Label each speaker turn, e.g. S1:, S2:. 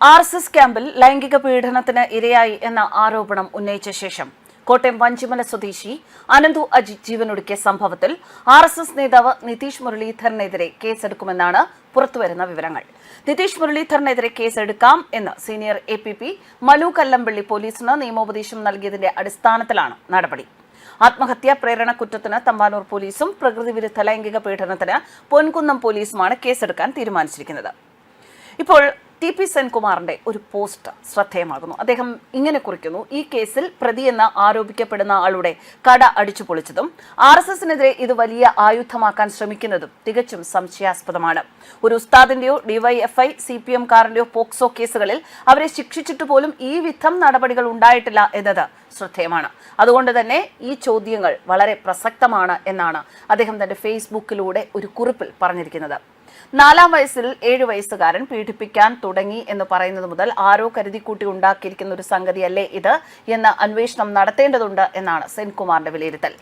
S1: RSS ക്യാമ്പിൽ ലൈംഗിക പീഡനത്തിന് ഇരയായി എന്ന ആരോപണം ഉന്നയിച്ച ശേഷം കോട്ടയം വഞ്ചിമല സ്വദേശി അനന്തു അജിത് ജീവനൊടുക്കിയ സംഭവത്തിൽ RSS നേതാവ് നിതീഷ് മുരളീധരനെതിരെ കേസെടുക്കുമെന്നാണ് പുറത്തുവരുന്ന വിവരങ്ങൾ. നിതീഷ് മുരളീധരനെതിരെ കേസെടുക്കാം എന്ന് സീനിയർ APP മനു കല്ലമ്പള്ളി പോലീസിന് നിയമോപദേശം നൽകിയതിന്റെ അടിസ്ഥാനത്തിലാണ് നടപടി. ആത്മഹത്യാ പ്രേരണ കുറ്റത്തിന് തമ്പാനൂർ പോലീസും പ്രകൃതിവിരുദ്ധ ലൈംഗിക പീഡനത്തിന് പൊൻകുന്നം പോലീസുമാണ് കേസെടുക്കാൻ തീരുമാനിച്ചിരിക്കുന്നത്. ഇപ്പോൾ TP സെൻകുമാറിന്റെ ഒരു പോസ്റ്റ് ശ്രദ്ധേയമാകുന്നു. അദ്ദേഹം ഇങ്ങനെ കുറിക്കുന്നു: ഈ കേസിൽ പ്രതിയെന്ന് ആരോപിക്കപ്പെടുന്ന ആളുടെ കട അടിച്ചു പൊളിച്ചതും RSSനെതിരെ ഇത് വലിയ ആയുധമാക്കാൻ ശ്രമിക്കുന്നതും തികച്ചും സംശയാസ്പദമാണ്. ഒരു ഉസ്താദിന്റെയോ DYFI CPM കാരന്റെയോ പോക്സോ കേസുകളിൽ അവരെ ശിക്ഷിച്ചിട്ട് പോലും ഈ വിധം നടപടികൾ ഉണ്ടായിട്ടില്ല എന്നത് ശ്രദ്ധേയമാണ്. അതുകൊണ്ട് തന്നെ ഈ ചോദ്യങ്ങൾ വളരെ പ്രസക്തമാണ് എന്നാണ് അദ്ദേഹം തന്റെ ഫേസ്ബുക്കിലൂടെ ഒരു കുറിപ്പിൽ പറഞ്ഞിരിക്കുന്നത്. 4-ാം വയസ്സിൽ 7 വയസ്സുകാരൻ പീഡിപ്പിക്കാൻ തുടങ്ങി എന്ന് പറയുന്നത് മുതൽ ആരോ കരുതിക്കൂട്ടി ഉണ്ടാക്കിയിരിക്കുന്ന ഒരു സംഗതിയല്ലേ ഇത് എന്ന് അന്വേഷണം നടത്തേണ്ടതുണ്ട് എന്നാണ് സെൻകുമാറിന്റെ വിലയിരുത്തൽ.